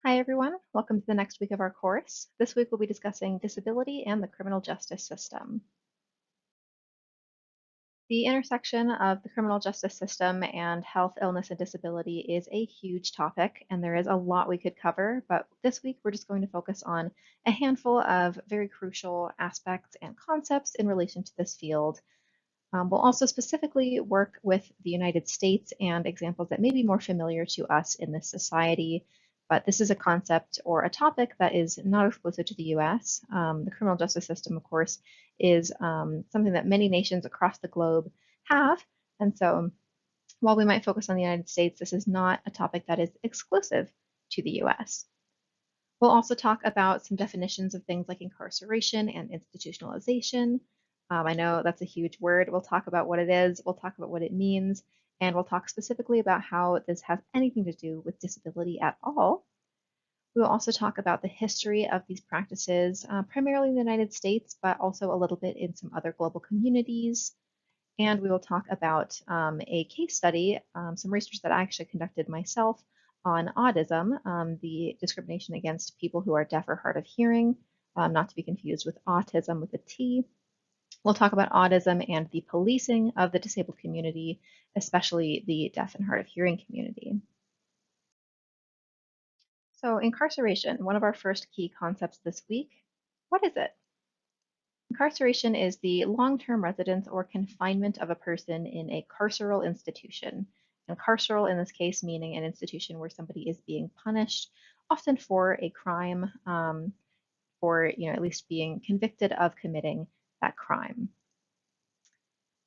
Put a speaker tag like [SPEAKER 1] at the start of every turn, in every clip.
[SPEAKER 1] Hi, everyone. Welcome to the next week of our course. This week we'll be discussing disability and the criminal justice system. The intersection of the criminal justice system and health, illness, and disability is a huge topic, and there is a lot we could cover, but this week we're just going to focus on a handful of very crucial aspects and concepts in relation to this field. We'll also specifically work with the United States and examples that may be more familiar to us in this society, but this is a concept or a topic that is not exclusive to the US. The criminal justice system, of course, is something that many nations across the globe have, and so while we might focus on the United States, this is not a topic that is exclusive to the US. We'll also talk about some definitions of things like incarceration and institutionalization. I know that's a huge word. We'll talk about what it is, we'll talk about what it means, and we'll talk specifically about how this has anything to do with disability at all. We will also talk about the history of these practices, primarily in the United States, but also a little bit in some other global communities. And we will talk about a case study, some research that I actually conducted myself on autism, the discrimination against people who are deaf or hard of hearing, not to be confused with autism with a T. We'll talk about autism and the policing of the disabled community, especially the deaf and hard of hearing community. So incarceration, one of our first key concepts this week. What is it? Incarceration is the long-term residence or confinement of a person in a carceral institution. And carceral in this case meaning an institution where somebody is being punished, often for a crime, or at least being convicted of committing that crime.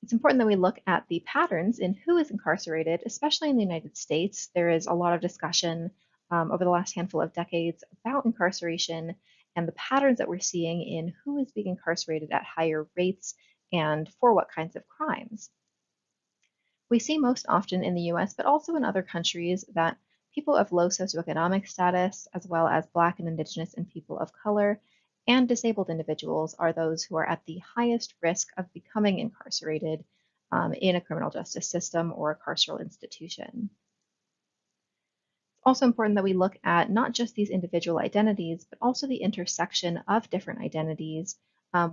[SPEAKER 1] It's important that we look at the patterns in who is incarcerated, especially in the United States. There is a lot of discussion over the last handful of decades about incarceration and the patterns that we're seeing in who is being incarcerated at higher rates and for what kinds of crimes. We see most often in the US, but also in other countries, that people of low socioeconomic status, as well as Black and Indigenous and people of color, and disabled individuals are those who are at the highest risk of becoming incarcerated in a criminal justice system or a carceral institution. It's also important that we look at not just these individual identities, but also the intersection of different identities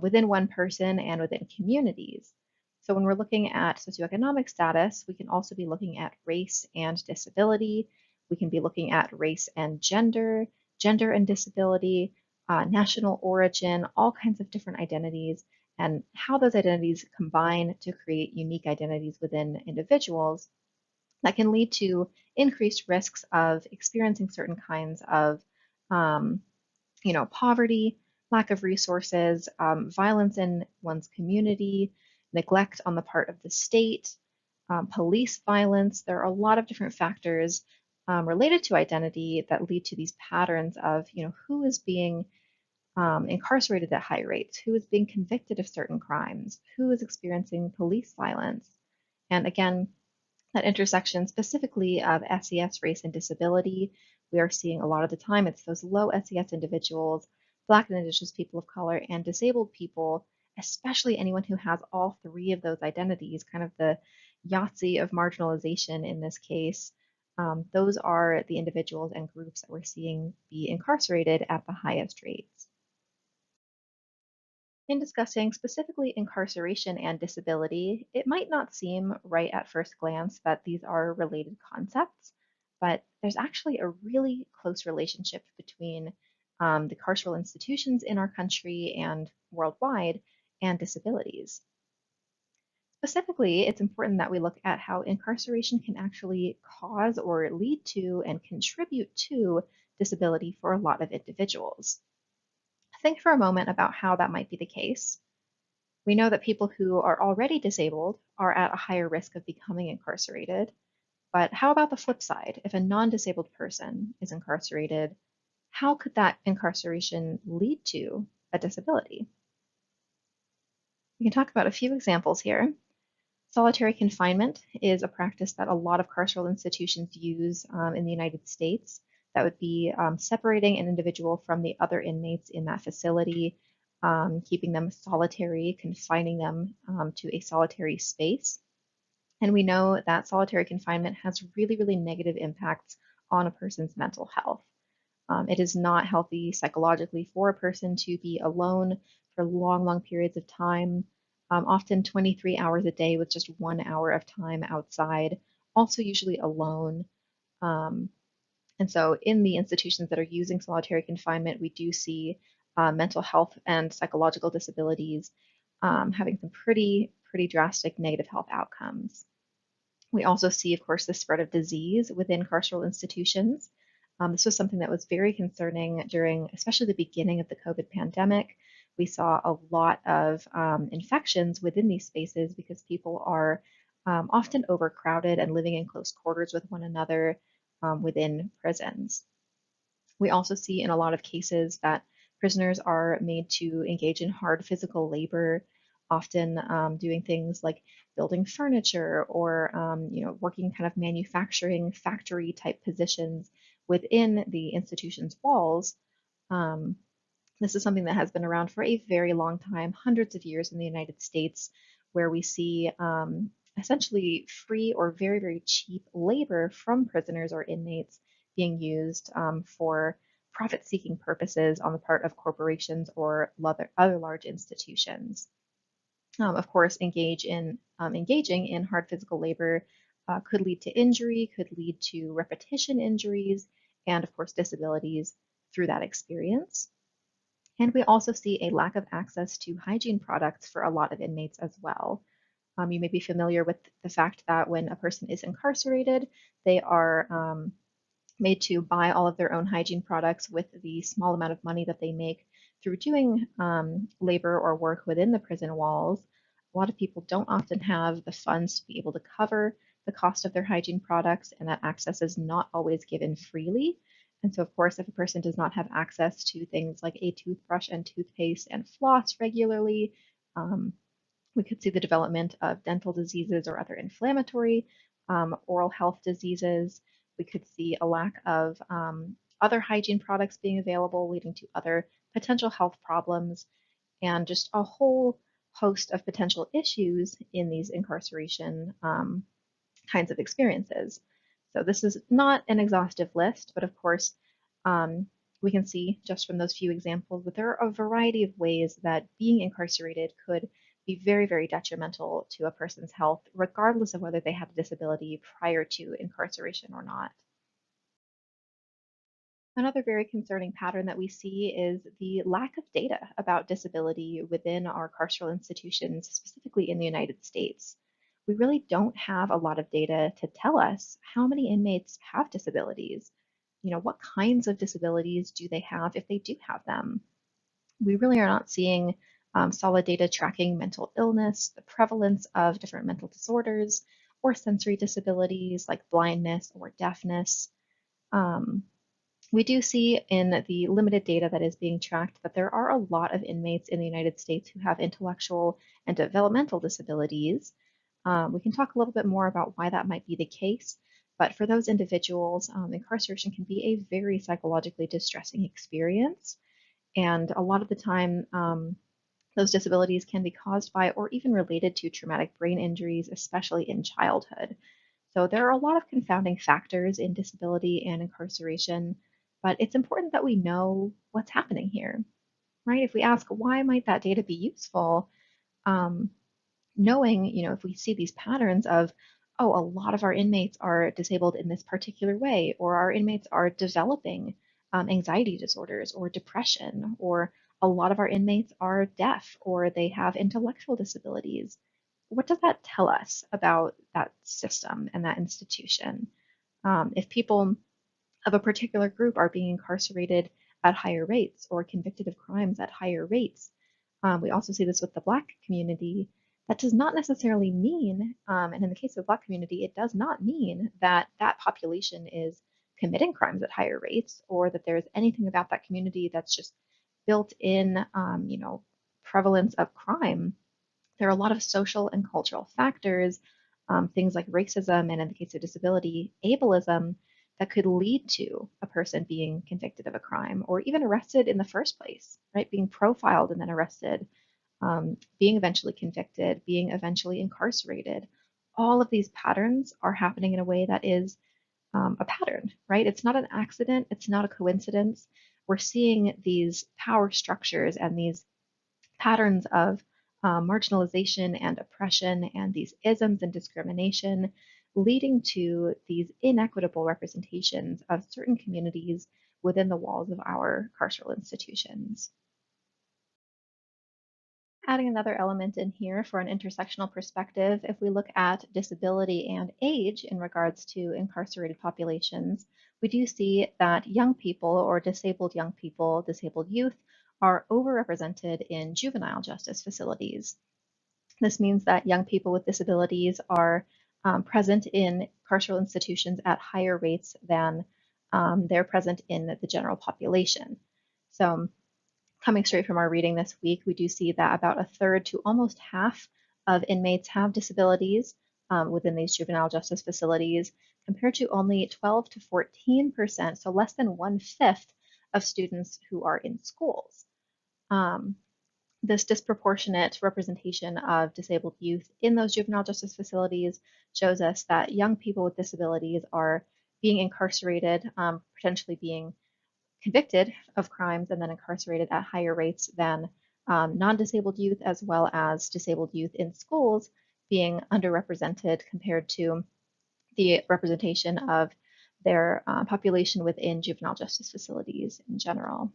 [SPEAKER 1] within one person and within communities. So when we're looking at socioeconomic status, we can also be looking at race and disability. We can be looking at race and gender, gender and disability, national origin, all kinds of different identities, and how those identities combine to create unique identities within individuals that can lead to increased risks of experiencing certain kinds of, um, poverty, lack of resources, violence in one's community, neglect on the part of the state, police violence. There are a lot of different factors related to identity that lead to these patterns of, who is being incarcerated at high rates, who is being convicted of certain crimes, who is experiencing police violence. And again, that intersection specifically of SES, race, and disability, we are seeing a lot of the time it's those low SES individuals, Black and Indigenous people of color, and disabled people, especially anyone who has all three of those identities, kind of the Yahtzee of marginalization in this case. Those are the individuals and groups that we're seeing be incarcerated at the highest rates. In discussing specifically incarceration and disability, it might not seem right at first glance that these are related concepts, but there's actually a really close relationship between the carceral institutions in our country and worldwide and disabilities. Specifically, it's important that we look at how incarceration can actually cause or lead to and contribute to disability for a lot of individuals. Think for a moment about how that might be the case. We know that people who are already disabled are at a higher risk of becoming incarcerated. But how about the flip side? If a non-disabled person is incarcerated, how could that incarceration lead to a disability? We can talk about a few examples here. Solitary confinement is a practice that a lot of carceral institutions use in the United States. That would be separating an individual from the other inmates in that facility, keeping them solitary, confining them to a solitary space. And we know that solitary confinement has really, really negative impacts on a person's mental health. It is not healthy psychologically for a person to be alone for long, long periods of time, often 23 hours a day with just 1 hour of time outside, also usually alone. Um, and so, in the institutions that are using solitary confinement, we do see mental health and psychological disabilities having some pretty drastic negative health outcomes. We also see, of course, the spread of disease within carceral institutions. This was something that was very concerning during, especially the beginning of the COVID pandemic. We saw a lot of infections within these spaces because people are often overcrowded and living in close quarters with one another within prisons. We also see in a lot of cases that prisoners are made to engage in hard physical labor, often doing things like building furniture or working kind of manufacturing factory type positions within the institution's walls. Um, this is something that has been around for a very long time, hundreds of years in the United States, where we see essentially free or very cheap labor from prisoners or inmates being used for profit seeking purposes on the part of corporations or other large institutions. Of course, engaging in hard physical labor could lead to injury, could lead to repetition injuries, and of course, disabilities through that experience. And we also see a lack of access to hygiene products for a lot of inmates as well. You may be familiar with the fact that when a person is incarcerated, they are made to buy all of their own hygiene products with the small amount of money that they make through doing labor or work within the prison walls. A lot of people don't often have the funds to be able to cover the cost of their hygiene products, and that access is not always given freely. And so, of course, if a person does not have access to things like a toothbrush and toothpaste and floss regularly, um, we could see the development of dental diseases or other inflammatory oral health diseases. We could see a lack of other hygiene products being available, leading to other potential health problems, and just a whole host of potential issues in these incarceration kinds of experiences. So this is not an exhaustive list, but of course, we can see just from those few examples that there are a variety of ways that being incarcerated could be very detrimental to a person's health, regardless of whether they have a disability prior to incarceration or not. Another very concerning pattern that we see is the lack of data about disability within our carceral institutions, specifically in the United States. We really don't have a lot of data to tell us how many inmates have disabilities. What kinds of disabilities do they have if they do have them? We really are not seeing solid data tracking mental illness, the prevalence of different mental disorders, or sensory disabilities like blindness or deafness. Um, we do see in the limited data that is being tracked that there are a lot of inmates in the United States who have intellectual and developmental disabilities. We can talk a little bit more about why that might be the case, but for those individuals, incarceration can be a very psychologically distressing experience. And a lot of the time, those disabilities can be caused by or even related to traumatic brain injuries, especially in childhood. So there are a lot of confounding factors in disability and incarceration, but it's important that we know what's happening here, right? If we ask why might that data be useful, um, knowing, if we see these patterns of, oh, a lot of our inmates are disabled in this particular way, or our inmates are developing anxiety disorders or depression, or a lot of our inmates are deaf or they have intellectual disabilities. What does that tell us about that system and that institution? If people of a particular group are being incarcerated at higher rates or convicted of crimes at higher rates. We also see this with the Black community. That does not necessarily mean, and in the case of the Black community, it does not mean that that population is committing crimes at higher rates or that there's anything about that community that's just built in, prevalence of crime. There are a lot of social and cultural factors, things like racism, and in the case of disability, ableism, that could lead to a person being convicted of a crime or even arrested in the first place, right? Being profiled and then arrested, being eventually convicted, being eventually incarcerated. All of these patterns are happening in a way that is a pattern, right? It's not an accident, it's not a coincidence. We're seeing these power structures and these patterns of marginalization and oppression and these isms and discrimination leading to these inequitable representations of certain communities within the walls of our carceral institutions. Adding another element in here for an intersectional perspective, if we look at disability and age in regards to incarcerated populations, we do see that young people or disabled young people, disabled youth, are overrepresented in juvenile justice facilities. This means that young people with disabilities are present in carceral institutions at higher rates than they're present in the general population. So coming straight from our reading this week, we do see that about a third to almost half of inmates have disabilities within these juvenile justice facilities, compared to only 12 to 14%, so less than 1/5 of students who are in schools. Um, this disproportionate representation of disabled youth in those juvenile justice facilities shows us that young people with disabilities are being incarcerated, potentially being convicted of crimes and then incarcerated at higher rates than non-disabled youth, as well as disabled youth in schools being underrepresented compared to the representation of their population within juvenile justice facilities in general.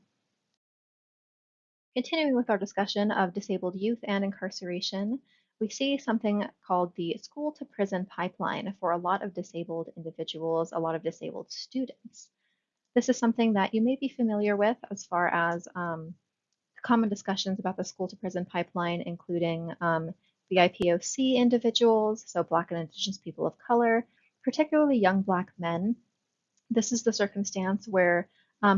[SPEAKER 1] Continuing with our discussion of disabled youth and incarceration, we see something called the school to prison pipeline for a lot of disabled individuals, a lot of disabled students. This is something that you may be familiar with as far as common discussions about the school to prison pipeline, including BIPOC individuals, so Black and Indigenous people of color, particularly young Black men. This is the circumstance where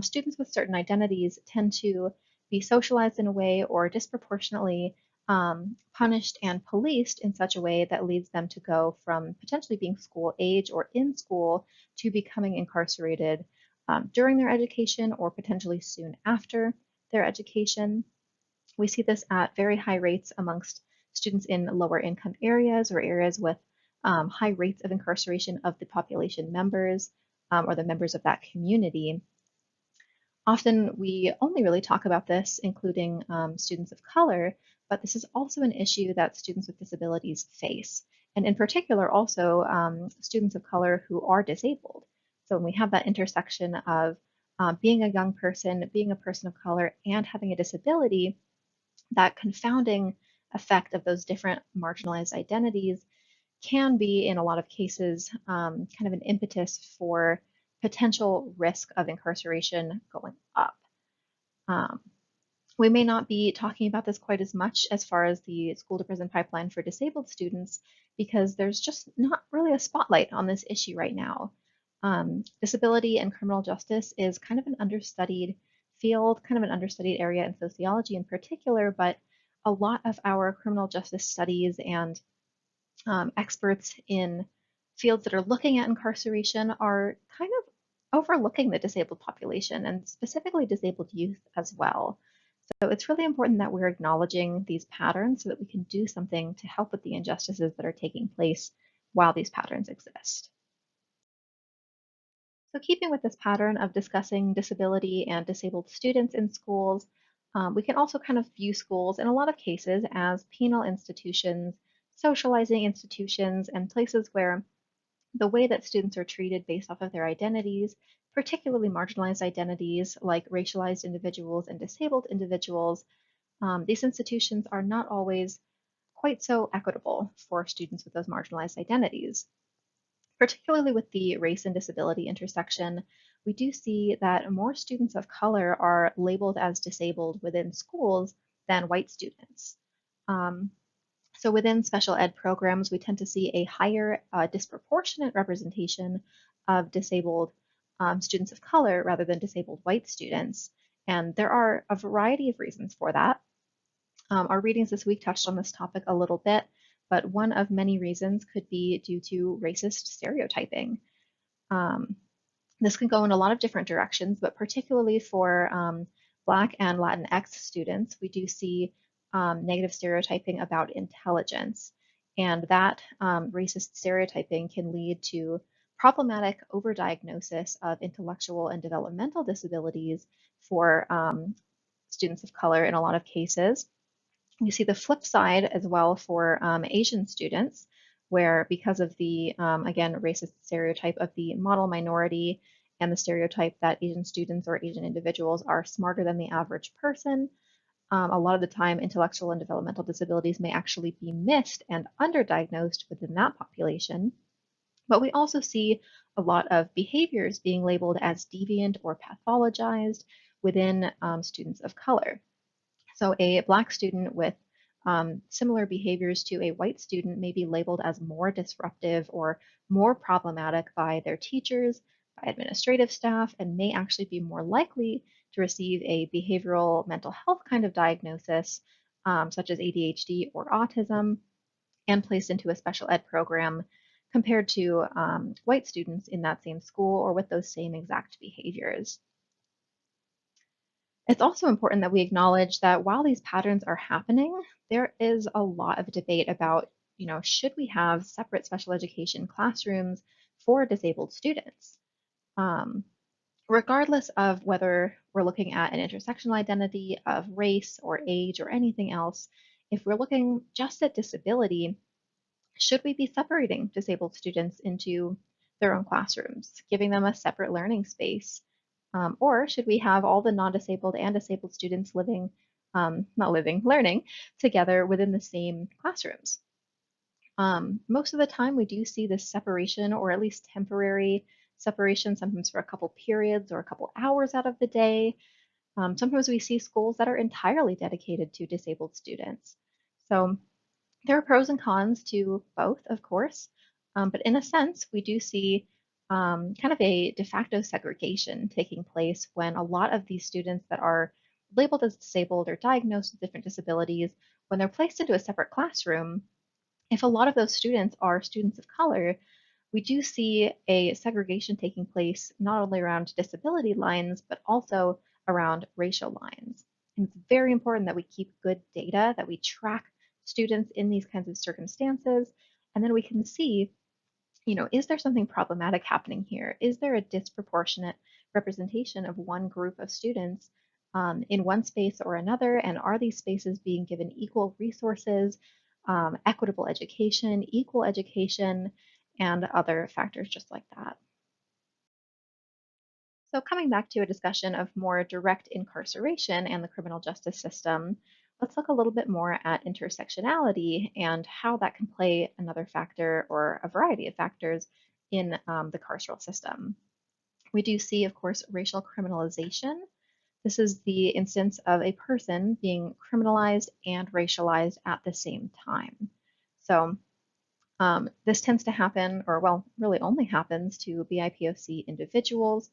[SPEAKER 1] students with certain identities tend to be socialized in a way or disproportionately punished and policed in such a way that leads them to go from potentially being school age or in school to becoming incarcerated during their education or potentially soon after their education. We see this at very high rates amongst students in lower income areas or areas with high rates of incarceration of the population members or the members of that community. Often we only really talk about this, including students of color, but this is also an issue that students with disabilities face, and in particular also students of color who are disabled. So when we have that intersection of being a young person, being a person of color, and having a disability, that confounding effect of those different marginalized identities can be, in a lot of cases, kind of an impetus for potential risk of incarceration going up. Um, we may not be talking about this quite as much as far as the school to prison pipeline for disabled students because there's just not really a spotlight on this issue right now. Disability and criminal justice is kind of an understudied field, kind of an understudied area in sociology in particular, but a lot of our criminal justice studies and experts in fields that are looking at incarceration are kind of overlooking the disabled population and specifically disabled youth as well. So it's really important that we're acknowledging these patterns so that we can do something to help with the injustices that are taking place while these patterns exist. So keeping with this pattern of discussing disability and disabled students in schools, we can also kind of view schools in a lot of cases as penal institutions, socializing institutions, and places where the way that students are treated based off of their identities, particularly marginalized identities like racialized individuals and disabled individuals, these institutions are not always quite so equitable for students with those marginalized identities. Particularly with the race and disability intersection, we do see that more students of color are labeled as disabled within schools than white students. Um, so within special ed programs, we tend to see a higher disproportionate representation of disabled students of color rather than disabled white students. And there are a variety of reasons for that. Our readings this week touched on this topic a little bit, but one of many reasons could be due to racist stereotyping. Um, this can go in a lot of different directions, but particularly for Black and Latinx students, we do see negative stereotyping about intelligence. And that racist stereotyping can lead to problematic overdiagnosis of intellectual and developmental disabilities for students of color in a lot of cases. We see the flip side as well for Asian students, where because of the, again, racist stereotype of the model minority and the stereotype that Asian students or Asian individuals are smarter than the average person, a lot of the time intellectual and developmental disabilities may actually be missed and underdiagnosed within that population. But we also see a lot of behaviors being labeled as deviant or pathologized within students of color. So a Black student with similar behaviors to a white student may be labeled as more disruptive or more problematic by their teachers, by administrative staff, and may actually be more likely to receive a behavioral mental health kind of diagnosis, such as ADHD or autism, and placed into a special ed program compared to white students in that same school or with those same exact behaviors. It's also important that we acknowledge that while these patterns are happening, there is a lot of debate about, should we have separate special education classrooms for disabled students? Um, Regardless of whether we're looking at an intersectional identity of race or age or anything else, if we're looking just at disability, should we be separating disabled students into their own classrooms, giving them a separate learning space? Or should we have all the non-disabled and disabled students living, not living, learning together within the same classrooms? Most of the time, we do see this separation, or at least temporary separation, sometimes for a couple periods or a couple hours out of the day. Sometimes we see schools that are entirely dedicated to disabled students. So there are pros and cons to both, of course, but in a sense, we do see kind of a de facto segregation taking place when a lot of these students that are labeled as disabled or diagnosed with different disabilities, when they're placed into a separate classroom, if a lot of those students are students of color, we do see a segregation taking place not only around disability lines, but also around racial lines. And it's very important that we keep good data, that we track students in these kinds of circumstances, and then we can see, is there something problematic happening here? Is there a disproportionate representation of one group of students in one space or another? And are these spaces being given equal resources, equitable education, equal education, and other factors just like that? So, coming back to a discussion of more direct incarceration and the criminal justice system, let's look a little bit more at intersectionality and how that can play another factor or a variety of factors in the carceral system. We do see, of course, racial criminalization. This is the instance of a person being criminalized and racialized at the same time. So, this tends to happen, or well, really only happens to BIPOC individuals.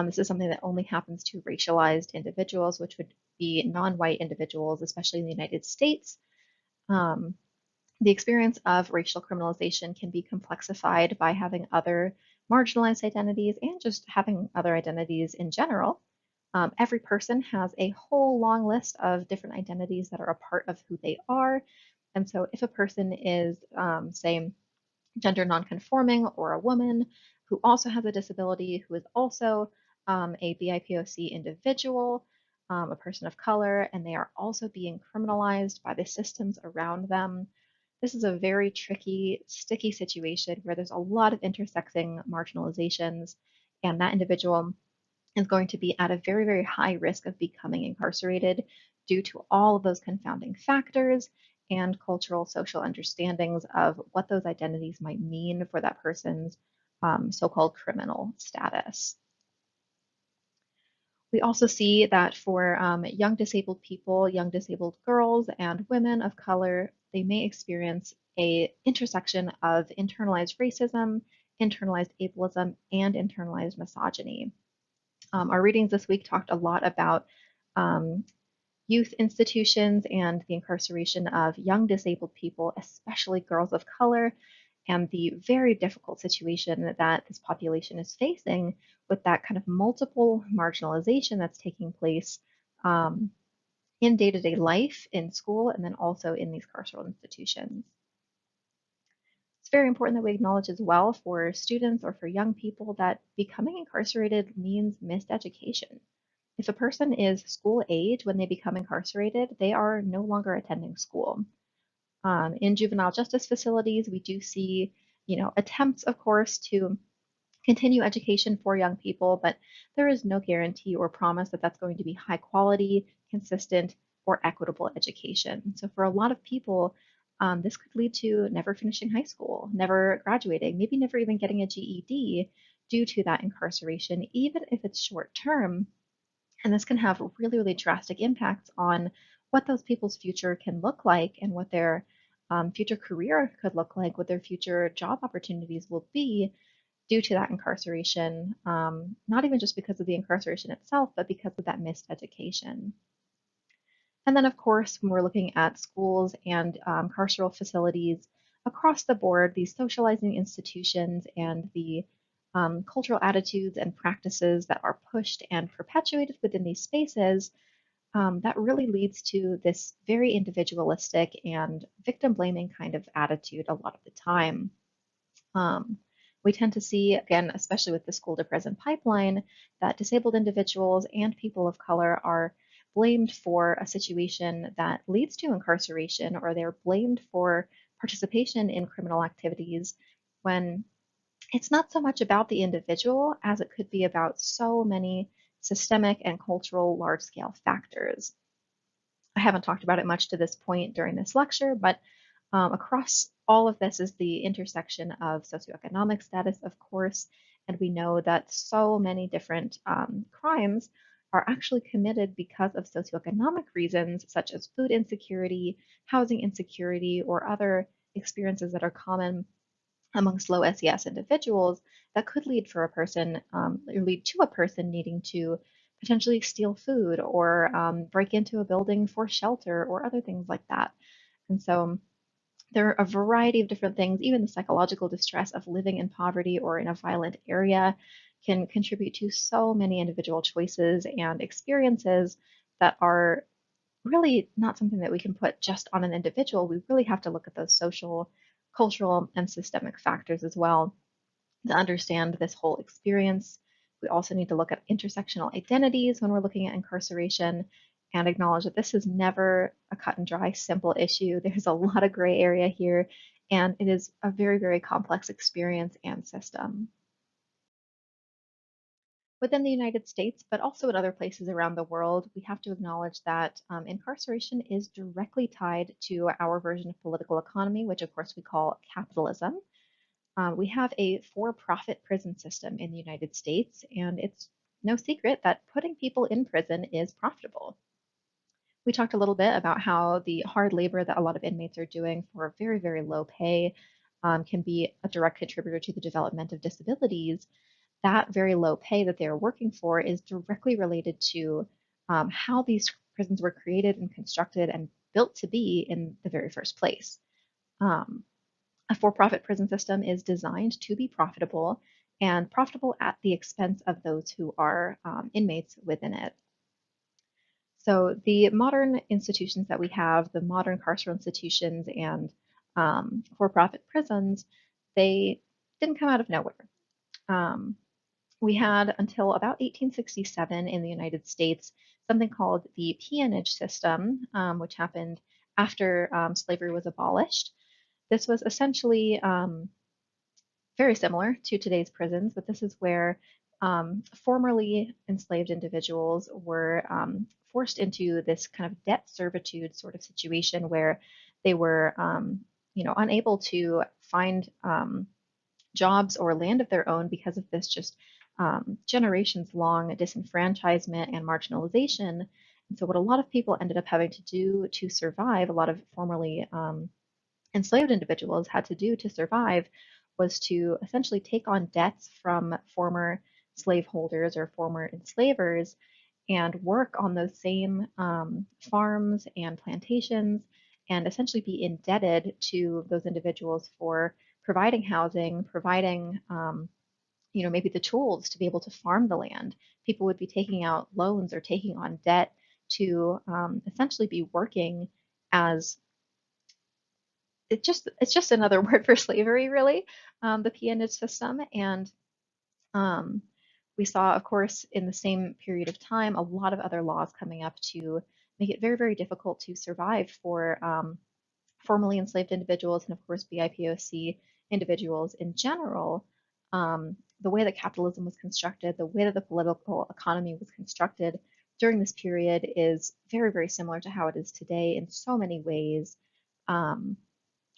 [SPEAKER 1] This is something that only happens to racialized individuals, which would be non-white individuals, especially in the United States. Um, the experience of racial criminalization can be complexified by having other marginalized identities and just having other identities in general. Every person has a whole long list of different identities that are a part of who they are. And so if a person is, say, gender nonconforming or a woman who also has a disability, who is also a BIPOC individual, a person of color, and they are also being criminalized by the systems around them. This is a very tricky, sticky situation where there's a lot of intersecting marginalizations, and that individual is going to be at a very, very high risk of becoming incarcerated due to all of those confounding factors and cultural social understandings of what those identities might mean for that person's so-called criminal status. We also see that for young disabled people, young disabled girls and women of color, they may experience a intersection of internalized racism, internalized ableism, and internalized misogyny. Our readings this week talked a lot about um, youth institutions and the incarceration of young disabled people, especially girls of color, and the very difficult situation that this population is facing with that kind of multiple marginalization that's taking place in day-to-day life, in school, and then also in these carceral institutions. It's very important that we acknowledge as well for students or for young people that becoming incarcerated means missed education. If a person is school age when they become incarcerated, they are no longer attending school. In juvenile justice facilities, we do see, attempts, of course, to continue education for young people, but there is no guarantee or promise that that's going to be high quality, consistent, or equitable education. So for a lot of people, this could lead to never finishing high school, never graduating, maybe never even getting a GED due to that incarceration, even if it's short term. And this can have really, really drastic impacts on what those people's future can look like and what their future career could look like, what their future job opportunities will be due to that incarceration, not even just because of the incarceration itself, but because of that missed education. And then, of course, when we're looking at schools and carceral facilities across the board, these socializing institutions and the cultural attitudes and practices that are pushed and perpetuated within these spaces, that really leads to this very individualistic and victim blaming kind of attitude a lot of the time. Um, we tend to see, again, especially with the school to prison pipeline, that disabled individuals and people of color are blamed for a situation that leads to incarceration, or they're blamed for participation in criminal activities when it's not so much about the individual as it could be about so many systemic and cultural large scale factors. I haven't talked about it much to this point during this lecture, but across all of this is the intersection of socioeconomic status, of course, and we know that so many different crimes are actually committed because of socioeconomic reasons, such as food insecurity, housing insecurity, or other experiences that are common amongst low SES individuals that could lead for a person or lead to a person needing to potentially steal food or break into a building for shelter or other things like that. And so there are a variety of different things. Even the psychological distress of living in poverty or in a violent area can contribute to so many individual choices and experiences that are really not something that we can put just on an individual. We really have to look at those social, cultural, and systemic factors as well to understand this whole experience. We also need to look at intersectional identities when we're looking at incarceration and acknowledge that this is never a cut and dry, simple issue. There's a lot of gray area here, and it is a very, very complex experience and system. Within the United States, but also in other places around the world, we have to acknowledge that incarceration is directly tied to our version of political economy, which of course we call capitalism. We have a for-profit prison system in the United States, and it's no secret that putting people in prison is profitable. We talked a little bit about how the hard labor that a lot of inmates are doing for very, very low pay can be a direct contributor to the development of disabilities. That very low pay that they're working for is directly related to how these prisons were created and constructed and built to be in the very first place. Um, a for profit prison system is designed to be profitable and profitable at the expense of those who are inmates within it. So the modern institutions that we have, the modern carceral institutions and for-profit prisons, they didn't come out of nowhere. Um, we had until about 1867 in the United States something called the peonage system, which happened after slavery was abolished. This was essentially very similar to today's prisons, but this is where formerly enslaved individuals were forced into this kind of debt servitude sort of situation where they were, unable to find jobs or land of their own because of this just generations long disenfranchisement and marginalization. And so, what a lot of people ended up having to do to survive, a lot of formerly enslaved individuals had to do to survive was to essentially take on debts from former slaveholders or former enslavers and work on those same farms and plantations and essentially be indebted to those individuals for providing housing, providing maybe the tools to be able to farm the land. People would be taking out loans or taking on debt to essentially be working as it's just another word for slavery, really, the peonage system. And um, we saw, of course, in the same period of time, a lot of other laws coming up to make it very, very difficult to survive for formerly enslaved individuals and, of course, BIPOC individuals in general. The way that capitalism was constructed, the way that the political economy was constructed during this period is very, very similar to how it is today in so many ways. Um,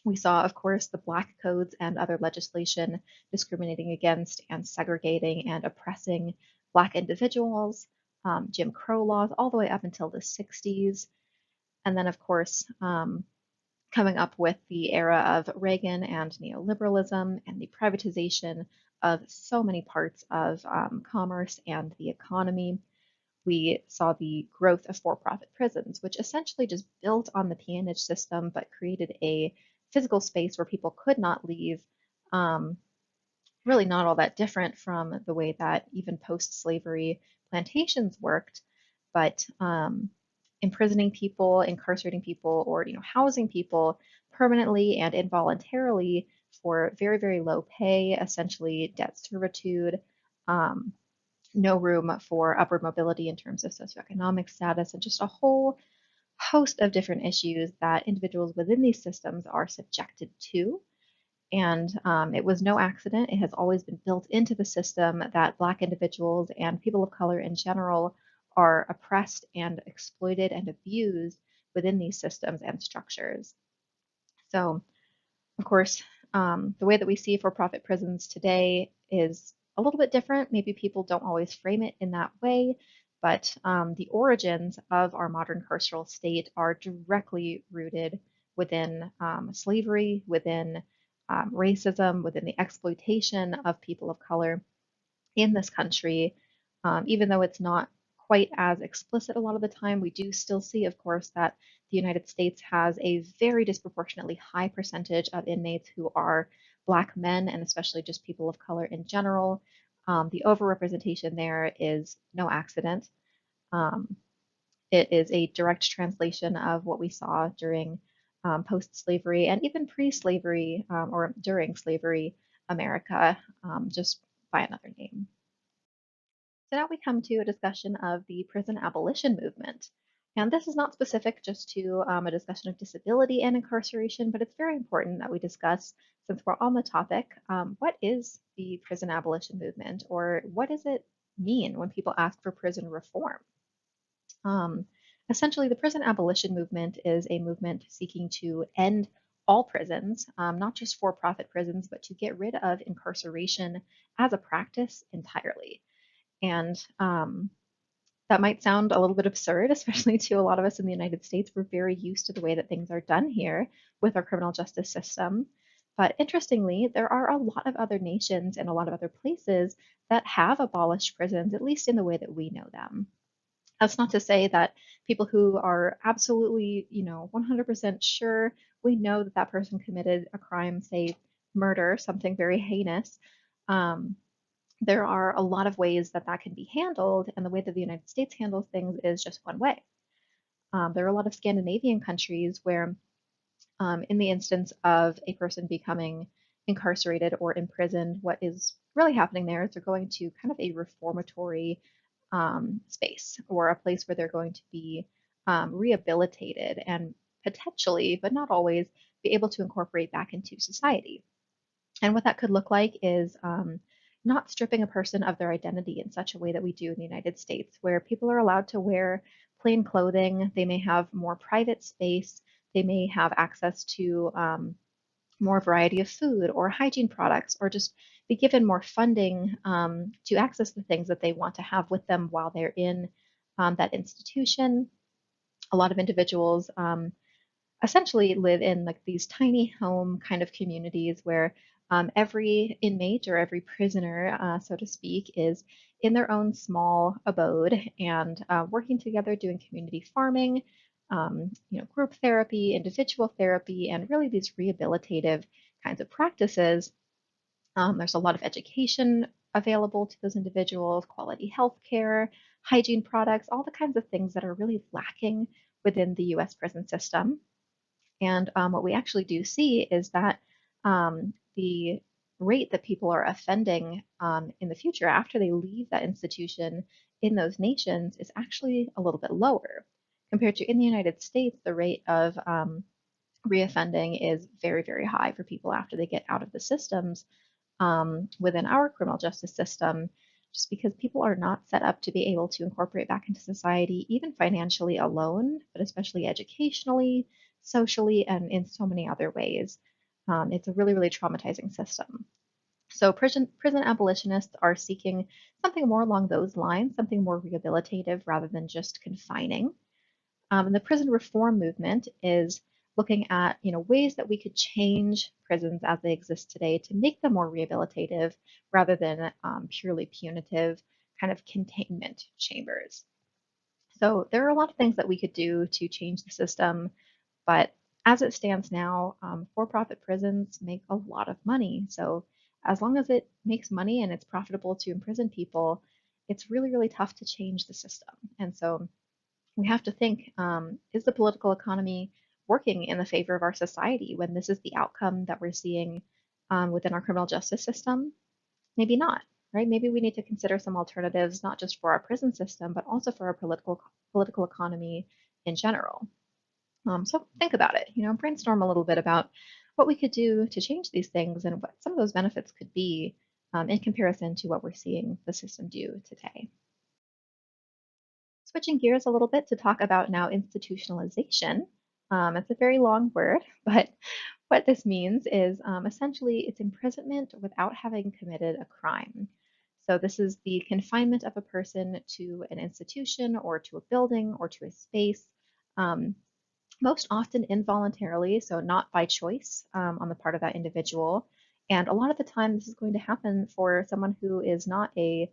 [SPEAKER 1] we saw, of course, the Black codes and other legislation discriminating against and segregating and oppressing Black individuals, Jim Crow laws, all the way up until the 60s. And then, of course, coming up with the era of Reagan and neoliberalism and the privatization of so many parts of commerce and the economy. We saw the growth of for profit prisons, which essentially just built on the peonage system but created a physical space where people could not leave. Um, Really, not all that different from the way that even post slavery plantations worked, but imprisoning people, incarcerating people, or housing people permanently and involuntarily for very, very low pay, essentially debt servitude, um, no room for upward mobility in terms of socioeconomic status, and just a whole host of different issues that individuals within these systems are subjected to. And it was no accident. It has always been built into the system that Black individuals and people of color in general are oppressed and exploited and abused within these systems and structures. So, of course, the way that we see for profit prisons today is a little bit different. Maybe people don't always frame it in that way, but the origins of our modern carceral state are directly rooted within slavery, within racism, within the exploitation of people of color in this country. Even though it's not quite as explicit a lot of the time, we do still see, of course, that the United States has a very disproportionately high percentage of inmates who are Black men and especially just people of color in general. The overrepresentation there is no accident. Um, it is a direct translation of what we saw during post-slavery and even pre-slavery or during slavery America, just by another name. So now we come to a discussion of the prison abolition movement. And this is not specific just to a discussion of disability and incarceration, but it's very important that we discuss, since we're on the topic, what is the prison abolition movement, or what does it mean when people ask for prison reform? Um, Essentially, the prison abolition movement is a movement seeking to end all prisons, not just for profit prisons, but to get rid of incarceration as a practice entirely. And that might sound a little bit absurd, especially to a lot of us in the United States. We're very used to the way that things are done here with our criminal justice system. But interestingly, there are a lot of other nations and a lot of other places that have abolished prisons, at least in the way that we know them. That's not to say that people who are absolutely, 100% sure we know that that person committed a crime, say murder, something very heinous, um, there are a lot of ways that that can be handled, and the way that the United States handles things is just one way. There are a lot of Scandinavian countries where, in the instance of a person becoming incarcerated or imprisoned, what is really happening there is they're going to kind of a reformatory space or a place where they're going to be rehabilitated and potentially, but not always, be able to incorporate back into society. And what that could look like is not stripping a person of their identity in such a way that we do in the United States, where people are allowed to wear plain clothing, they may have more private space, they may have access to more variety of food or hygiene products, or just be given more funding to access the things that they want to have with them while they're in that institution. A lot of individuals essentially live in like these tiny home kind of communities where every inmate or every prisoner, so to speak, is in their own small abode and working together, doing community farming, group therapy, individual therapy, and really these rehabilitative kinds of practices. There's a lot of education available to those individuals, quality health care, hygiene products, all the kinds of things that are really lacking within the US prison system. And what we actually do see is that the rate that people are offending in the future after they leave that institution in those nations is actually a little bit lower compared to in the United States. The rate of reoffending is very, very high for people after they get out of the systems within our criminal justice system, just because people are not set up to be able to incorporate back into society, even financially alone, but especially educationally, socially, and in so many other ways. It's a really, really traumatizing system. So prison abolitionists are seeking something more along those lines, something more rehabilitative rather than just confining. And the prison reform movement is looking at ways that we could change prisons as they exist today to make them more rehabilitative rather than purely punitive kind of containment chambers. So there are a lot of things that we could do to change the system, but as it stands now, for-profit prisons make a lot of money. So as long as it makes money and it's profitable to imprison people, it's really, really tough to change the system. And so we have to think, is the political economy working in the favor of our society when this is the outcome that we're seeing within our criminal justice system? Maybe not, right? Maybe we need to consider some alternatives, not just for our prison system, but also for our political economy in general. So think about it, brainstorm a little bit about what we could do to change these things and what some of those benefits could be in comparison to what we're seeing the system do today. Switching gears a little bit to talk about now institutionalization. It's a very long word, but what this means is essentially it's imprisonment without having committed a crime. So this is the confinement of a person to an institution or to a building or to a space, um, most often involuntarily, so not by choice on the part of that individual. And a lot of the time, this is going to happen for someone who is not a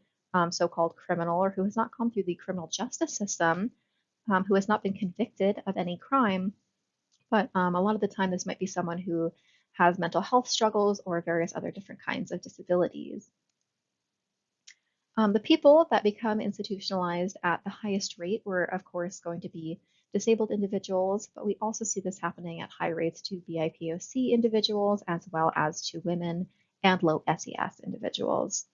[SPEAKER 1] so-called criminal or who has not gone through the criminal justice system, who has not been convicted of any crime. But a lot of the time, this might be someone who has mental health struggles or various other different kinds of disabilities. The people that become institutionalized at the highest rate were, of course, going to be disabled individuals, but we also see this happening at high rates to BIPOC individuals as well as to women and low SES individuals.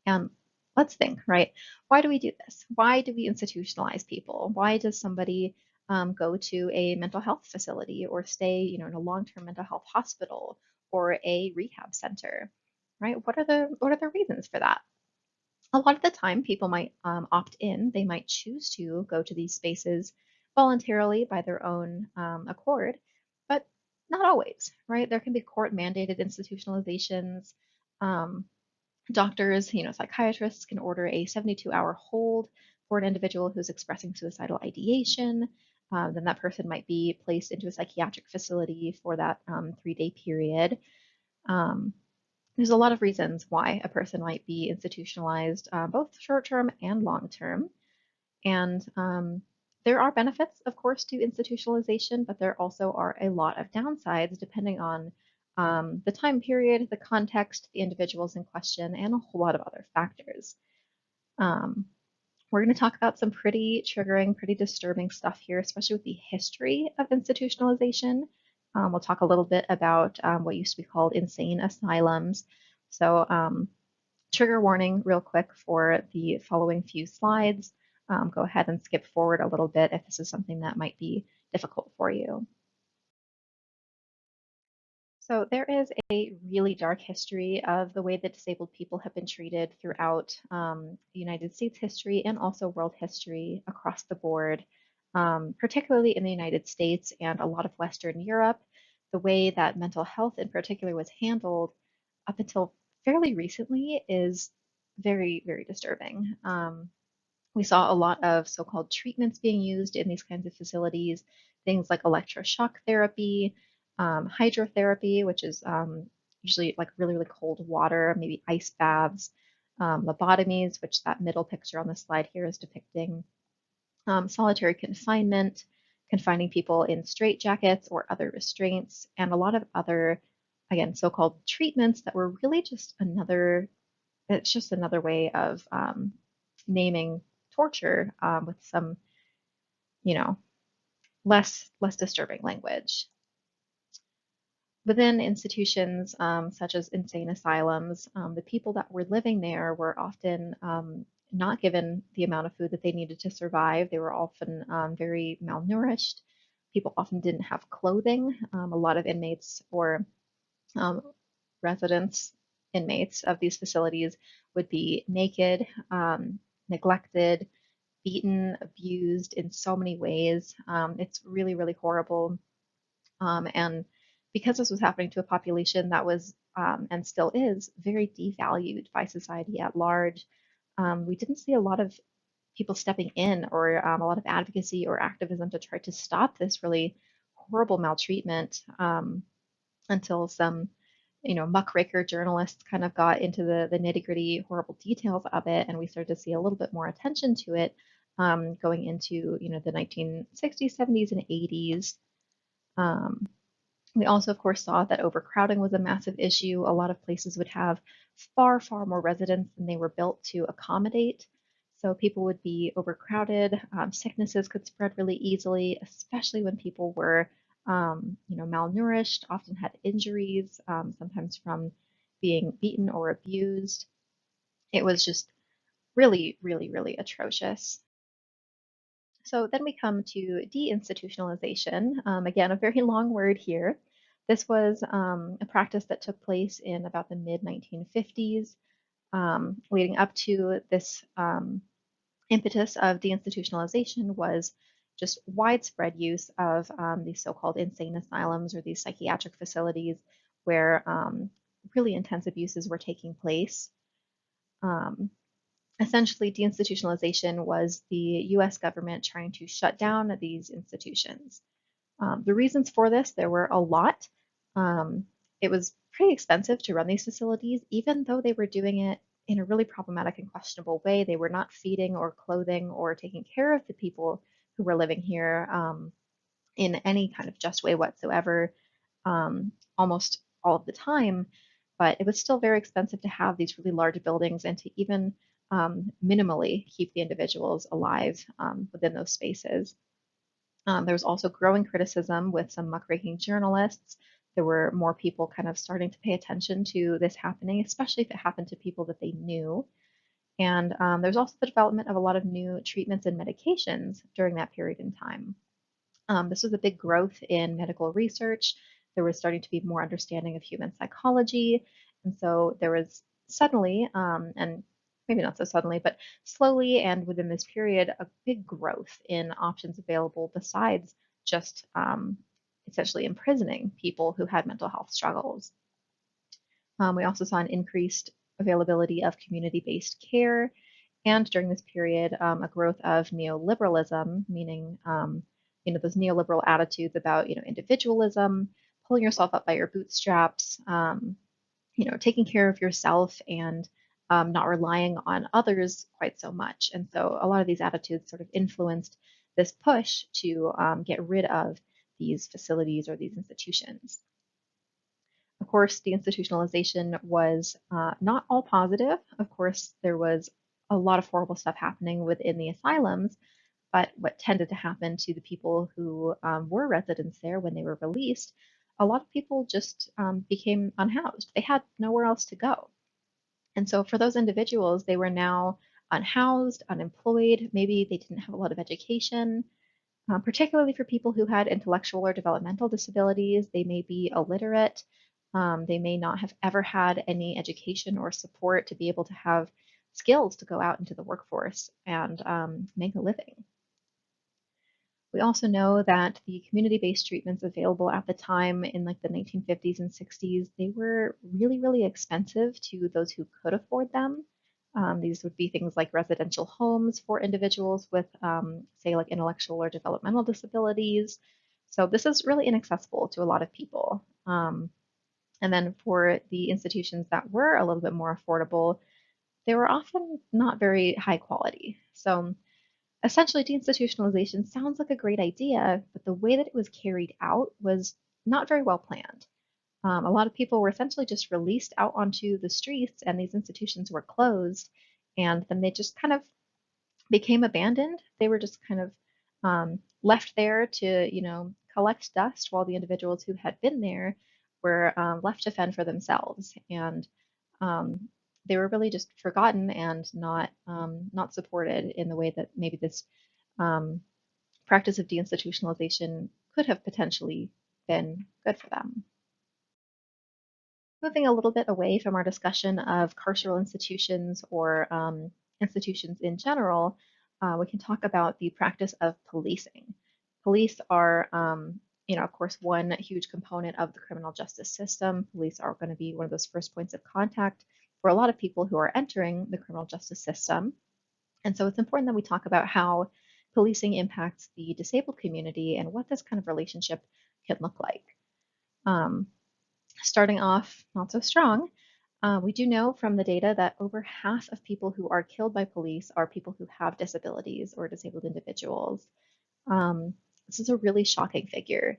[SPEAKER 1] And let's think, right? Why do we do this? Why do we institutionalize people? Why does somebody go to a mental health facility or stay, in a long-term mental health hospital or a rehab center, right? What are the reasons for that? A lot of the time, people might opt in. They might choose to go to these spaces voluntarily by their own accord, but not always, right? There can be court mandated institutionalizations. Um, Doctors, psychiatrists can order a 72-hour hold for an individual who's expressing suicidal ideation. Then that person might be placed into a psychiatric facility for that 3-day period. Um, there's a lot of reasons why a person might be institutionalized, both short term and long term. And there are benefits, of course, to institutionalization, but there also are a lot of downsides depending on the time period, the context, the individuals in question, and a whole lot of other factors. Um, we're going to talk about some pretty triggering, pretty disturbing stuff here, especially with the history of institutionalization. We'll talk a little bit about what used to be called insane asylums. So, trigger warning, real quick, for the following few slides. Go ahead and skip forward a little bit if this is something that might be difficult for you. So there is a really dark history of the way that disabled people have been treated throughout United States history and also world history across the board, particularly in the United States and a lot of Western Europe. The way that mental health in particular was handled up until fairly recently is very, very disturbing. We saw a lot of so-called treatments being used in these kinds of facilities, things like electroshock therapy, hydrotherapy, which is usually like really, really cold water, maybe ice baths, lobotomies, which that middle picture on the slide here is depicting, solitary confinement, confining people in straitjackets or other restraints, and a lot of other, again, so-called treatments that were really just it's just another way of naming torture with some, you know, less disturbing language. Within institutions such as insane asylums, the people that were living there were often not given the amount of food that they needed to survive. They were often very malnourished. People often didn't have clothing. A lot of inmates or um, residents, inmates of these facilities would be naked, neglected, beaten, abused in so many ways. It's really, really horrible. And because this was happening to a population that was and still is very devalued by society at large, we didn't see a lot of people stepping in or a lot of advocacy or activism to try to stop this really horrible maltreatment until some, muckraker journalists kind of got into the nitty gritty horrible details of it, and we started to see a little bit more attention to it going into, the 1960s, 70s, and 80s. Um, we also, of course, saw that overcrowding was a massive issue. A lot of places would have far, far more residents than they were built to accommodate. So people would be overcrowded. Sicknesses could spread really easily, especially when people were, malnourished, often had injuries, sometimes from being beaten or abused. It was just really, really, really atrocious. So then we come to deinstitutionalization. Again, a very long word here. This was a practice that took place in about the mid 1950s, leading up to this impetus of deinstitutionalization was just widespread use of these so-called insane asylums or these psychiatric facilities where really intense abuses were taking place. Um, Essentially, deinstitutionalization was the US government trying to shut down these institutions. The reasons for this, there were a lot. Um, it was pretty expensive to run these facilities, even though they were doing it in a really problematic and questionable way. They were not feeding or clothing or taking care of the people who were living here in any kind of just way whatsoever, almost all of the time. But it was still very expensive to have these really large buildings and to even minimally keep the individuals alive within those spaces. There was also growing criticism with some muckraking journalists. There were more people kind of starting to pay attention to this happening, especially if it happened to people that they knew. And there's also the development of a lot of new treatments and medications during that period in time. This was a big growth in medical research. There was starting to be more understanding of human psychology. And so there was suddenly, and maybe not so suddenly, but slowly and within this period, a big growth in options available besides just essentially imprisoning people who had mental health struggles. We also saw an increased availability of community-based care, and during this period, a growth of neoliberalism, meaning those neoliberal attitudes about individualism, pulling yourself up by your bootstraps, taking care of yourself and not relying on others quite so much. And so a lot of these attitudes sort of influenced this push to get rid of these facilities or these institutions. Of course, deinstitutionalization was not all positive. Of course, there was a lot of horrible stuff happening within the asylums, but what tended to happen to the people who were residents there when they were released, a lot of people just became unhoused. They had nowhere else to go. And so for those individuals, they were now unhoused, unemployed. Maybe they didn't have a lot of education, particularly for people who had intellectual or developmental disabilities. They may be illiterate. They may not have ever had any education or support to be able to have skills to go out into the workforce and make a living. We also know that the community-based treatments available at the time in like the 1950s and 60s, they were really, really expensive to those who could afford them. These would be things like residential homes for individuals with, say, like intellectual or developmental disabilities. So this is really inaccessible to a lot of people. And then for the institutions that were a little bit more affordable, they were often not very high quality. So essentially, deinstitutionalization sounds like a great idea, but the way that it was carried out was not very well planned. A lot of people were essentially just released out onto the streets, and these institutions were closed, and then they just kind of became abandoned. They were just kind of left there to, collect dust while the individuals who had been there were left to fend for themselves. And um, they were really just forgotten and not supported in the way that maybe this um, practice of deinstitutionalization could have potentially been good for them. Moving a little bit away from our discussion of carceral institutions or institutions in general, we can talk about the practice of policing. Police are, of course, one huge component of the criminal justice system. Police are going to be one of those first points of contact for a lot of people who are entering the criminal justice system. And so it's important that we talk about how policing impacts the disabled community and what this kind of relationship can look like. Um, Starting off not so strong, we do know from the data that over half of people who are killed by police are people who have disabilities or disabled individuals. Um, this is a really shocking figure.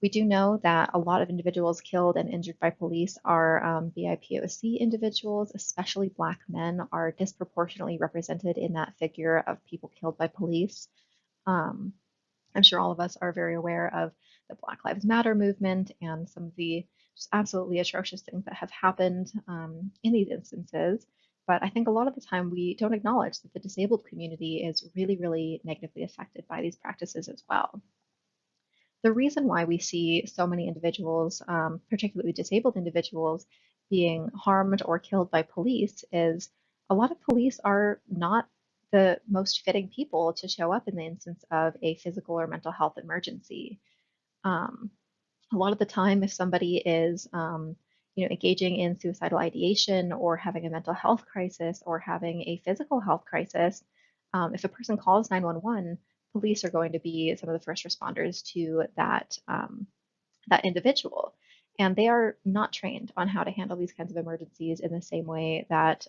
[SPEAKER 1] We do know that a lot of individuals killed and injured by police are BIPOC individuals, especially Black men, are disproportionately represented in that figure of people killed by police. Um, I'm sure all of us are very aware of the Black Lives Matter movement and some of the just absolutely atrocious things that have happened in these instances. But I think a lot of the time we don't acknowledge that the disabled community is really, really negatively affected by these practices as well. The reason why we see so many individuals, particularly disabled individuals, being harmed or killed by police is a lot of police are not the most fitting people to show up in the instance of a physical or mental health emergency. Um, a lot of the time, if somebody is, engaging in suicidal ideation or having a mental health crisis or having a physical health crisis, if a person calls 911, police are going to be some of the first responders to that individual. And they are not trained on how to handle these kinds of emergencies in the same way that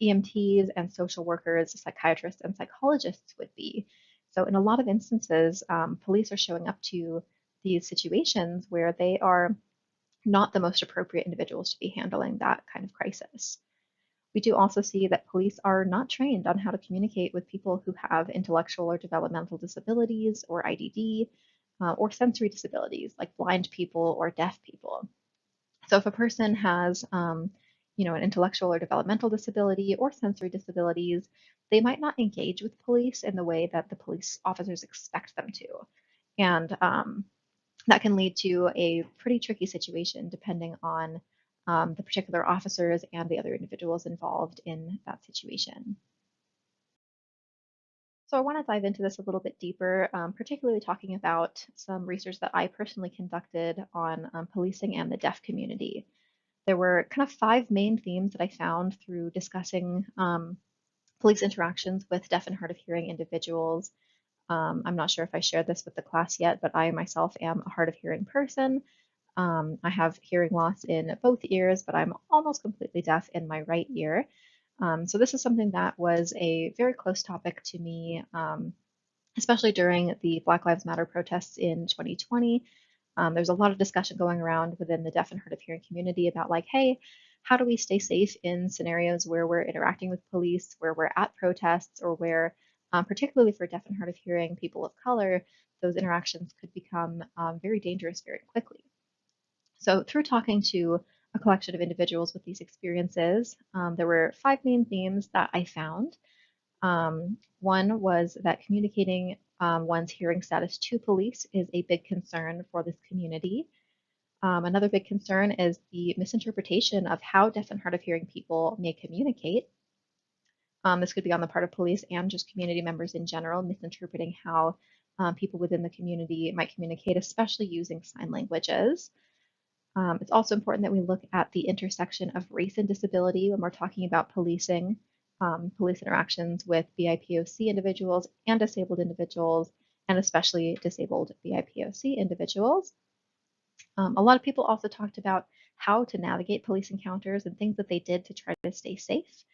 [SPEAKER 1] EMTs and social workers, psychiatrists, and psychologists would be. So, in a lot of instances, police are showing up to these situations where they are not the most appropriate individuals to be handling that kind of crisis. We do also see that police are not trained on how to communicate with people who have intellectual or developmental disabilities or IDD or sensory disabilities like blind people or deaf people. So if a person has, an intellectual or developmental disability or sensory disabilities, they might not engage with police in the way that the police officers expect them to. And that can lead to a pretty tricky situation depending on the particular officers and the other individuals involved in that situation. So I want to dive into this a little bit deeper, particularly talking about some research that I personally conducted on policing and the deaf community. There were kind of five main themes that I found through discussing police interactions with deaf and hard of hearing individuals. I'm not sure if I shared this with the class yet, but I myself am a hard of hearing person. I have hearing loss in both ears, but I'm almost completely deaf in my right ear. So this is something that was a very close topic to me, especially during the Black Lives Matter protests in 2020. There's a lot of discussion going around within the deaf and hard of hearing community about like, hey, how do we stay safe in scenarios where we're interacting with police, where we're at protests, or where, particularly for deaf and hard of hearing people of color, those interactions could become very dangerous very quickly. So through talking to a collection of individuals with these experiences, there were five main themes that I found. One was that communicating one's hearing status to police is a big concern for this community. Another big concern is the misinterpretation of how deaf and hard of hearing people may communicate. This could be on the part of police and just community members in general, misinterpreting how people within the community might communicate, especially using sign languages. It's also important that we look at the intersection of race and disability when we're talking about policing, police interactions with BIPOC individuals and disabled individuals, and especially disabled BIPOC individuals. A lot of people also talked about how to navigate police encounters and things that they did to try to stay safe,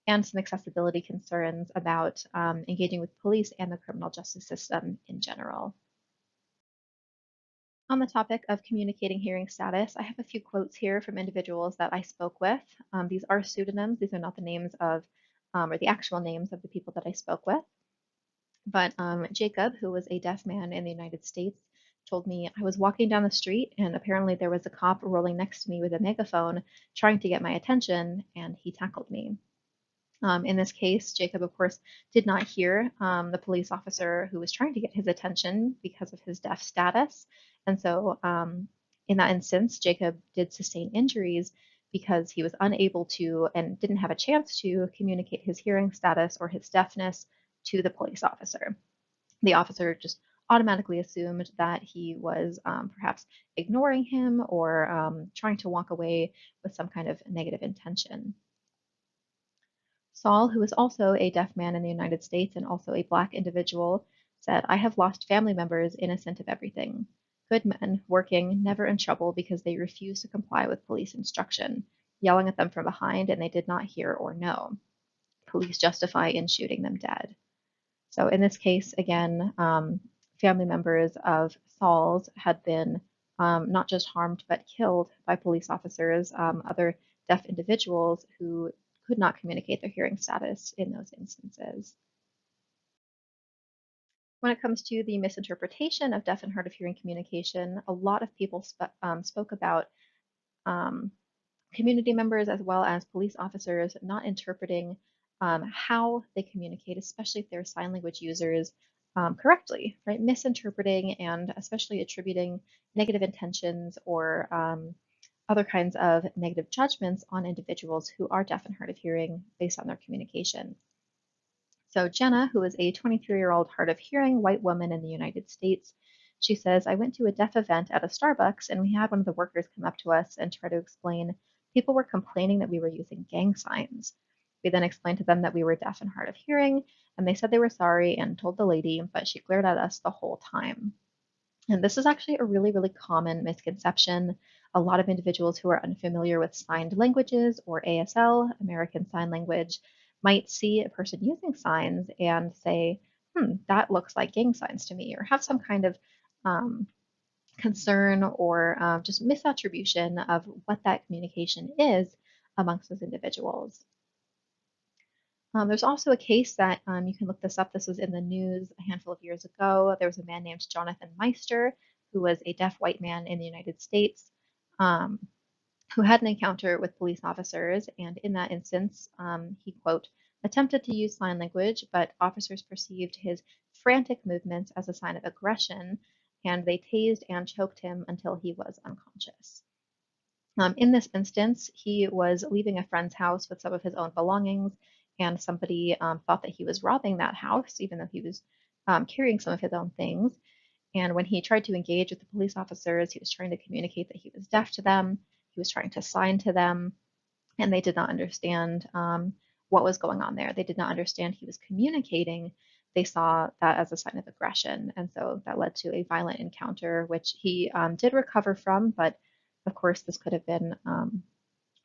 [SPEAKER 1] and some accessibility concerns about engaging with police and the criminal justice system in general. On the topic of communicating hearing status, I have a few quotes here from individuals that I spoke with. These are pseudonyms. These are not the names of, or the actual names of the people that I spoke with. But Jacob, who was a deaf man in the United States, told me I was walking down the street and apparently there was a cop rolling next to me with a megaphone trying to get my attention, and he tackled me. In this case, Jacob, of course, did not hear the police officer who was trying to get his attention because of his deaf status. And so, in that instance, Jacob did sustain injuries because he was unable to and didn't have a chance to communicate his hearing status or his deafness to the police officer. The officer just automatically assumed that he was perhaps ignoring him or trying to walk away with some kind of negative intention. Saul, who is also a deaf man in the United States and also a Black individual, said, I have lost family members innocent of everything. Good men, working, never in trouble because they refused to comply with police instruction, yelling at them from behind and they did not hear or know. Police justify in shooting them dead. So in this case, again, family members of Saul's had been not just harmed but killed by police officers, other deaf individuals who could not communicate their hearing status in those instances. When it comes to the misinterpretation of deaf and hard of hearing communication, a lot of people spoke about um, community members as well as police officers not interpreting how they communicate, especially if they're sign language users, correctly, right? Misinterpreting and especially attributing negative intentions or other kinds of negative judgments on individuals who are deaf and hard of hearing based on their communication. So Jenna, who is a 23-year-old hard of hearing white woman in the United States, she says, I went to a deaf event at a Starbucks and we had one of the workers come up to us and try to explain people were complaining that we were using gang signs. We then explained to them that we were deaf and hard of hearing, and they said they were sorry and told the lady, but she glared at us the whole time. And this is actually a really, really common misconception. A lot of individuals who are unfamiliar with signed languages or ASL, American Sign Language, might see a person using signs and say, that looks like gang signs to me, or have some kind of um, concern or just misattribution of what that communication is amongst those individuals. There's also a case that you can look this up. This was in the news a handful of years ago. There was a man named Jonathan Meister, who was a deaf white man in the United States, um, who had an encounter with police officers. And in that instance, he, quote, attempted to use sign language, but officers perceived his frantic movements as a sign of aggression, and they tased and choked him until he was unconscious. In this instance, he was leaving a friend's house with some of his own belongings, and somebody thought that he was robbing that house, even though he was carrying some of his own things. And when he tried to engage with the police officers, he was trying to communicate that he was deaf to them. He was trying to sign to them, and they did not understand what was going on there. They did not understand he was communicating. They saw that as a sign of aggression. And so that led to a violent encounter, which he did recover from. But of course, this could have been,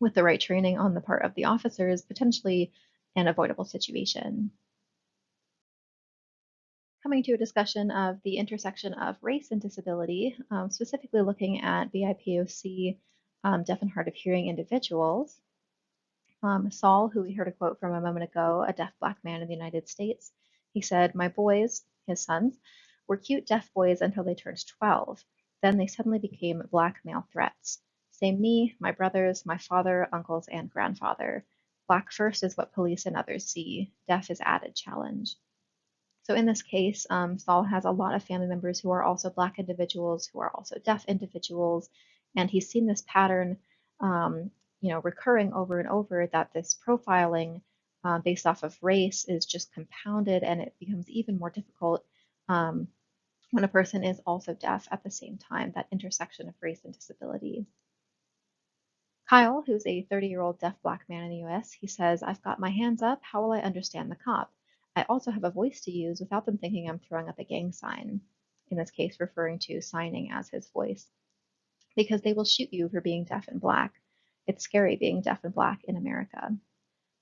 [SPEAKER 1] with the right training on the part of the officers, potentially an avoidable situation. Coming to a discussion of the intersection of race and disability, specifically looking at BIPOC, deaf and hard of hearing individuals. Saul, who we heard a quote from a moment ago, a deaf Black man in the United States, he said, my boys, his sons, were cute deaf boys until they turned 12. Then they suddenly became Black male threats. Same me, my brothers, my father, uncles, and grandfather. Black first is what police and others see. Deaf is added challenge. So in this case, Saul has a lot of family members who are also Black individuals, who are also deaf individuals, and he's seen this pattern, recurring over and over, that this profiling based off of race is just compounded, and it becomes even more difficult um, when a person is also deaf at the same time, that intersection of race and disability. Kyle, who's a 30-year-old deaf Black man in the US, he says, I've got my hands up. How will I understand the cop? I also have a voice to use without them thinking I'm throwing up a gang sign, in this case referring to signing as his voice, because they will shoot you for being deaf and Black. It's scary being deaf and Black in America.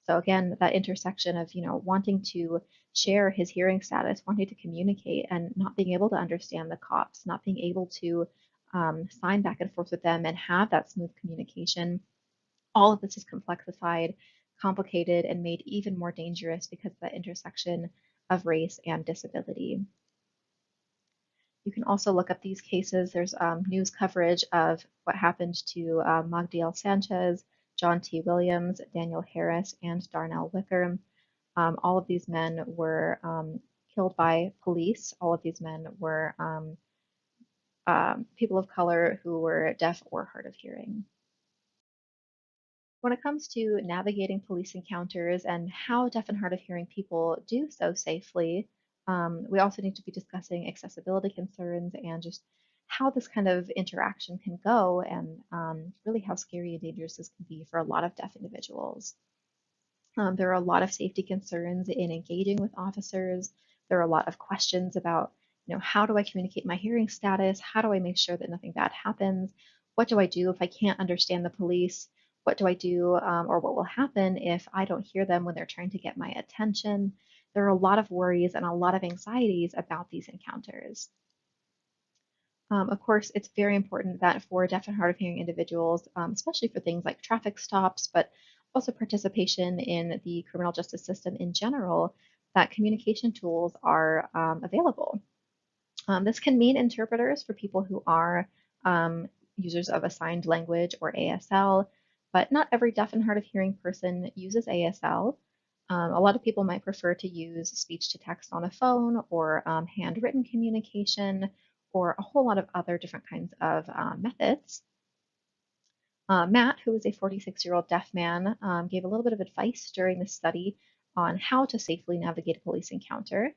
[SPEAKER 1] So again, that intersection of, wanting to share his hearing status, wanting to communicate, and not being able to understand the cops, not being able to sign back and forth with them and have that smooth communication. All of this is complexified, complicated, and made even more dangerous because of that intersection of race and disability. You can also look up these cases. There's news coverage of what happened to Magdiel Sanchez, John T. Williams, Daniel Harris, and Darnell Wicker. All of these men were killed by police. All of these men were people of color who were deaf or hard of hearing. When it comes to navigating police encounters and how deaf and hard of hearing people do so safely, we also need to be discussing accessibility concerns and just how this kind of interaction can go and really how scary and dangerous this can be for a lot of deaf individuals. There are a lot of safety concerns in engaging with officers. There are a lot of questions about, how do I communicate my hearing status? How do I make sure that nothing bad happens? What do I do if I can't understand the police? What do I do, or what will happen if I don't hear them when they're trying to get my attention? There are a lot of worries and a lot of anxieties about these encounters. Of course, it's very important that for deaf and hard of hearing individuals, especially for things like traffic stops, but also participation in the criminal justice system in general, that communication tools are available. This can mean interpreters for people who are users of assigned language or ASL, but not every deaf and hard of hearing person uses ASL. A lot of people might prefer to use speech to text on a phone or handwritten communication or a whole lot of other different kinds of methods. Matt, who is a 46-year-old deaf man, gave a little bit of advice during the study on how to safely navigate a police encounter.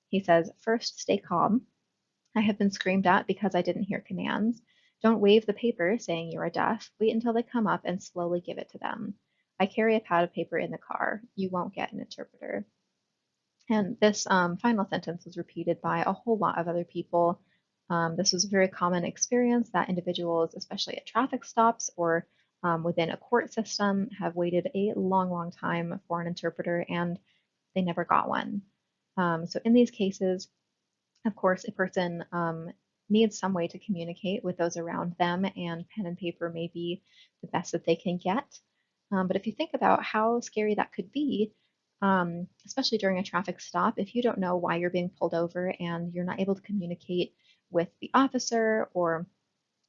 [SPEAKER 1] He says, first, stay calm. I have been screamed at because I didn't hear commands. Don't wave the paper saying you are deaf. Wait until they come up and slowly give it to them. I carry a pad of paper in the car. You won't get an interpreter. And this final sentence was repeated by a whole lot of other people. This was a very common experience that individuals, especially at traffic stops or within a court system, have waited a long, long time for an interpreter and they never got one. So in these cases, of course, a person needs some way to communicate with those around them, and pen and paper may be the best that they can get. But if you think about how scary that could be, especially during a traffic stop, if you don't know why you're being pulled over and you're not able to communicate with the officer, or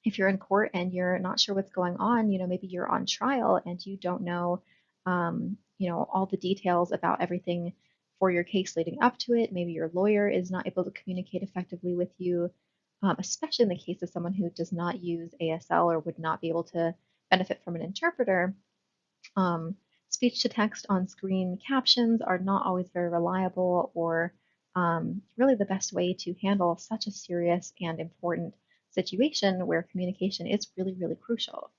[SPEAKER 1] if you're in court and you're not sure what's going on, maybe you're on trial and you don't know, all the details about everything for your case leading up to it. Maybe your lawyer is not able to communicate effectively with you, especially in the case of someone who does not use ASL or would not be able to benefit from an interpreter. Speech to text on screen captions are not always very reliable or really the best way to handle such a serious and important situation where communication is really, really crucial.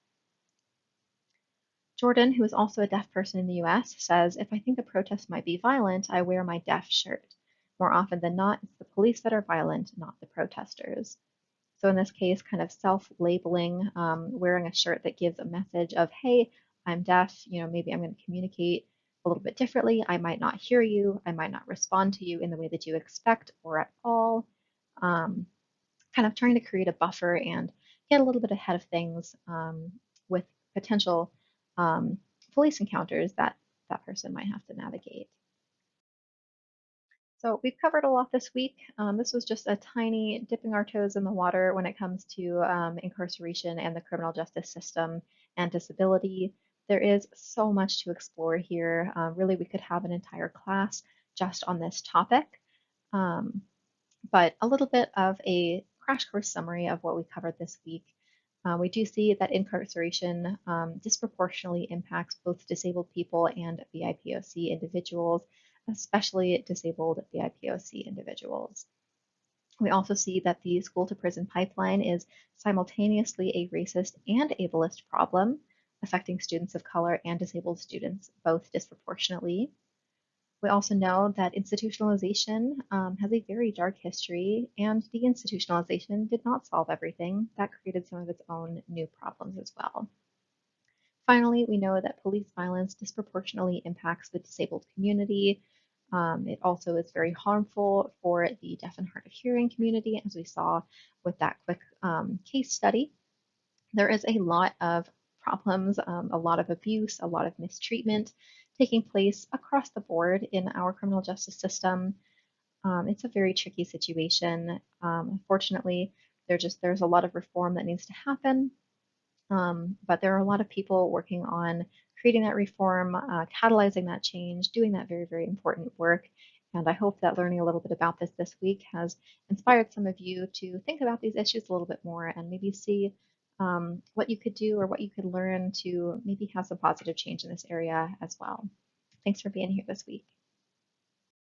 [SPEAKER 1] Jordan, who is also a deaf person in the US, says, if I think a protest might be violent, I wear my deaf shirt. More often than not, it's the police that are violent, not the protesters. So in this case, kind of self-labeling, wearing a shirt that gives a message of, hey, I'm deaf, maybe I'm going to communicate a little bit differently. I might not hear you. I might not respond to you in the way that you expect or at all. Kind of trying to create a buffer and get a little bit ahead of things with potential police encounters that that person might have to navigate. So we've covered a lot this week. This was just a tiny dipping our toes in the water when it comes to incarceration and the criminal justice system and disability. There is so much to explore here. Really, we could have an entire class just on this topic. But a little bit of a crash course summary of what we covered this week. We do see that incarceration disproportionately impacts both disabled people and BIPOC individuals, especially disabled BIPOC individuals. We also see that the school to prison pipeline is simultaneously a racist and ableist problem, affecting students of color and disabled students both disproportionately. We also know that institutionalization has a very dark history, and deinstitutionalization did not solve everything. That created some of its own new problems as well. Finally, we know that police violence disproportionately impacts the disabled community. It also is very harmful for the deaf and hard of hearing community, as we saw with that quick case study. There is a lot of problems, a lot of abuse, a lot of mistreatment taking place across the board in our criminal justice system. It's a very tricky situation. Unfortunately, there's a lot of reform that needs to happen, but there are a lot of people working on creating that reform, catalyzing that change, doing that very, very important work. And I hope that learning a little bit about this week has inspired some of you to think about these issues a little bit more and maybe see what you could do or what you could learn to maybe have some positive change in this area as well. Thanks for being here this week.